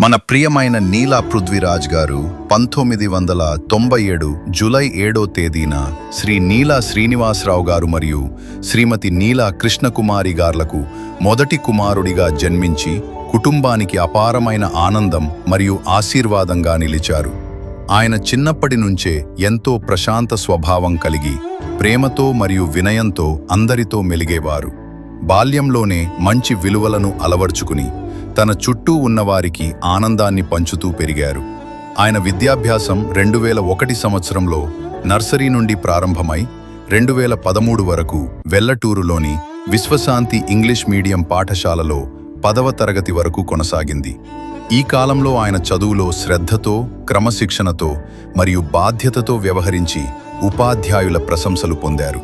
మన ప్రియమైన నీలా పృథ్వీరాజ్ గారు 1997 జూలై 7వ తేదీన శ్రీ నీలా శ్రీనివాసరావు గారు మరియు శ్రీమతి నీలా కృష్ణకుమారి గార్లకు మొదటి కుమారుడిగా జన్మించి కుటుంబానికి అపారమైన ఆనందం మరియు ఆశీర్వాదంగా నిలిచారు. ఆయన చిన్నప్పటి నుంచే ఎంతో ప్రశాంత స్వభావం కలిగి ప్రేమతో మరియు వినయంతో అందరితో మెలిగేవారు. బాల్యంలోనే మంచి విలువలను అలవర్చుకుని తన చుట్టూ ఉన్నవారికి ఆనందాన్ని పంచుతూ పెరిగారు. ఆయన విద్యాభ్యాసం 2001 సంవత్సరంలో నర్సరీ నుండి ప్రారంభమై 2013 వరకు వెల్లటూరులోని విశ్వశాంతి ఇంగ్లీష్ మీడియం పాఠశాలలో 10వ తరగతి వరకు కొనసాగింది. ఈ కాలంలో ఆయన చదువులో శ్రద్ధతో, క్రమశిక్షణతో మరియు బాధ్యతతో వ్యవహరించి ఉపాధ్యాయుల ప్రశంసలు పొందారు.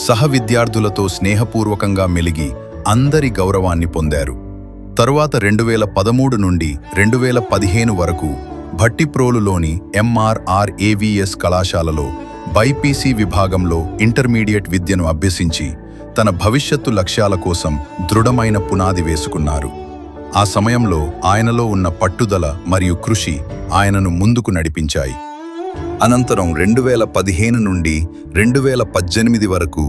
సహ విద్యార్థులతో స్నేహపూర్వకంగా మెలిగి అందరి గౌరవాన్ని పొందారు. తరువాత 2013 నుండి 2015 వరకు భట్టిప్రోలులోని MRRAVS కళాశాలలో బైపీసీ విభాగంలో ఇంటర్మీడియట్ విద్యను అభ్యసించి తన భవిష్యత్తు లక్ష్యాల కోసం దృఢమైన పునాది వేసుకున్నారు. ఆ సమయంలో ఆయనలో ఉన్న పట్టుదల మరియు కృషి ఆయనను ముందుకు నడిపించాయి. అనంతరం 2015 నుండి 2018 వరకు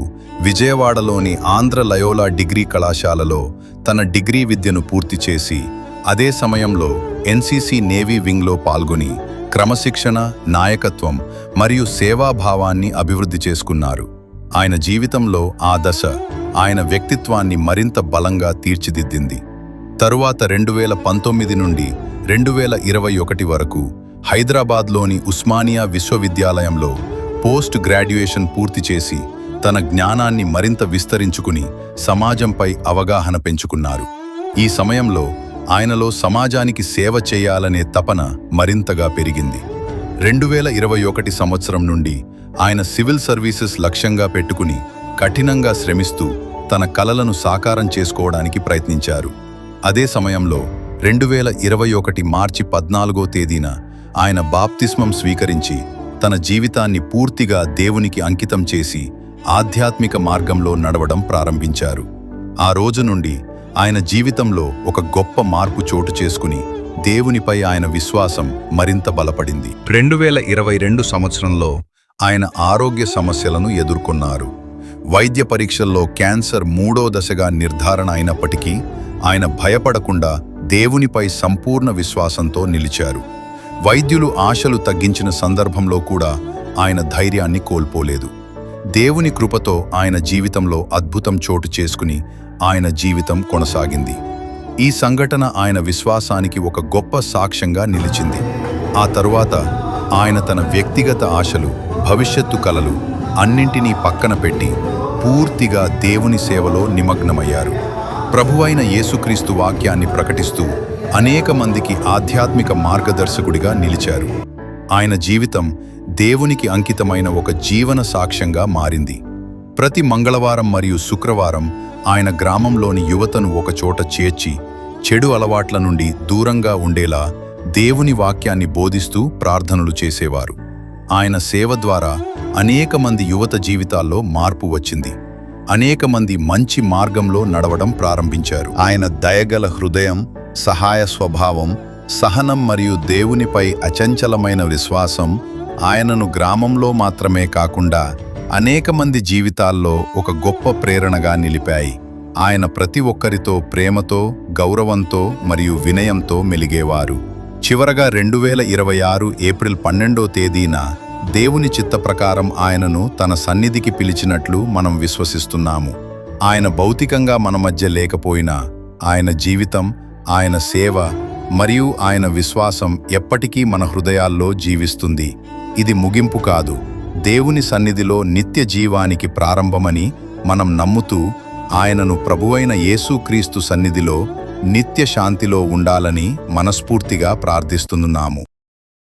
విజయవాడలోని ఆంధ్ర లయోలా డిగ్రీ కళాశాలలో తన డిగ్రీ విద్యను పూర్తి చేసి అదే సమయంలో NCC నేవీ వింగ్లో పాల్గొని క్రమశిక్షణ, నాయకత్వం మరియు సేవాభావాన్ని అభివృద్ధి చేసుకున్నారు. ఆయన జీవితంలో ఆ దశ ఆయన వ్యక్తిత్వాన్ని మరింత బలంగా తీర్చిదిద్దింది. తరువాత 2019 నుండి 2021 వరకు హైదరాబాద్లోని ఉస్మానియా విశ్వవిద్యాలయంలో పోస్ట్ గ్రాడ్యుయేషన్ పూర్తి చేసి తన జ్ఞానాన్ని మరింత విస్తరించుకుని సమాజంపై అవగాహన పెంచుకున్నారు. ఈ సమయంలో ఆయనలో సమాజానికి సేవ చేయాలనే తపన మరింతగా పెరిగింది. 2021 సంవత్సరం నుండి ఆయన సివిల్ సర్వీసెస్ లక్ష్యంగా పెట్టుకుని కఠినంగా శ్రమిస్తూ తన కలలను సాకారం చేసుకోవడానికి ప్రయత్నించారు. అదే సమయంలో 2021 మార్చి 14వ తేదీన ఆయన బాప్తిస్మం స్వీకరించి తన జీవితాన్ని పూర్తిగా దేవునికి అంకితం చేసి ఆధ్యాత్మిక మార్గంలో నడవడం ప్రారంభించారు. ఆ రోజు నుండి ఆయన జీవితంలో ఒక గొప్ప మార్పు చోటు చేసుకుని దేవునిపై ఆయన విశ్వాసం మరింత బలపడింది. 2022 సంవత్సరంలో ఆయన ఆరోగ్య సమస్యలను ఎదుర్కొన్నారు. వైద్య పరీక్షల్లో క్యాన్సర్ 3వ దశగా నిర్ధారణ అయినప్పటికీ ఆయన భయపడకుండా దేవునిపై సంపూర్ణ విశ్వాసంతో నిలిచారు. వైద్యులు ఆశలు తగ్గించిన సందర్భంలో కూడా ఆయన ధైర్యాన్ని కోల్పోలేదు. దేవుని కృపతో ఆయన జీవితంలో అద్భుతం చోటు చేసుకుని ఆయన జీవితం కొనసాగింది. ఈ సంఘటన ఆయన విశ్వాసానికి ఒక గొప్ప సాక్ష్యంగా నిలిచింది. ఆ తరువాత ఆయన తన వ్యక్తిగత ఆశలు, భవిష్యత్తు కలలు అన్నింటినీ పక్కన పెట్టి పూర్తిగా దేవుని సేవలో నిమగ్నమయ్యారు. ప్రభువైన యేసుక్రీస్తు వాక్యాన్ని ప్రకటిస్తూ అనేక మందికి ఆధ్యాత్మిక మార్గదర్శకుడిగా నిలిచారు. ఆయన జీవితం దేవునికి అంకితమైన ఒక జీవన సాక్ష్యంగా మారింది. ప్రతి మంగళవారం మరియు శుక్రవారం ఆయన గ్రామంలోని యువతను ఒకచోట చేర్చి చెడు అలవాట్ల నుండి దూరంగా ఉండేలా దేవుని వాక్యాన్ని బోధిస్తూ ప్రార్థనలు చేసేవారు. ఆయన సేవ ద్వారా అనేక మంది యువత జీవితాల్లో మార్పు వచ్చింది. అనేక మంది మంచి మార్గంలో నడవడం ప్రారంభించారు. ఆయన దయగల హృదయం, సహాయ స్వభావం, సహనం మరియు దేవునిపై అచంచలమైన విశ్వాసం ఆయనను గ్రామంలో మాత్రమే కాకుండా అనేక మంది జీవితాల్లో ఒక గొప్ప ప్రేరణగా నిలిపాయి. ఆయన ప్రతి ఒక్కరితో ప్రేమతో, గౌరవంతో మరియు వినయంతో మెలిగేవారు. చివరగా 2026 ఏప్రిల్ 12వ తేదీన దేవుని చిత్త ప్రకారం ఆయనను తన సన్నిధికి పిలిచినట్లు మనం విశ్వసిస్తున్నాము. ఆయన భౌతికంగా మన మధ్య లేకపోయినా ఆయన జీవితం, ఆయన సేవ మరియు ఆయన విశ్వాసం ఎప్పటికీ మన హృదయాల్లో జీవిస్తుంది. ఇది ముగింపు కాదు, దేవుని సన్నిధిలో నిత్య జీవానికి ప్రారంభమని మనం నమ్ముతూ ఆయనను ప్రభువైన యేసుక్రీస్తు సన్నిధిలో నిత్య శాంతిలో ఉండాలని మనస్ఫూర్తిగా ప్రార్థిస్తున్నాము.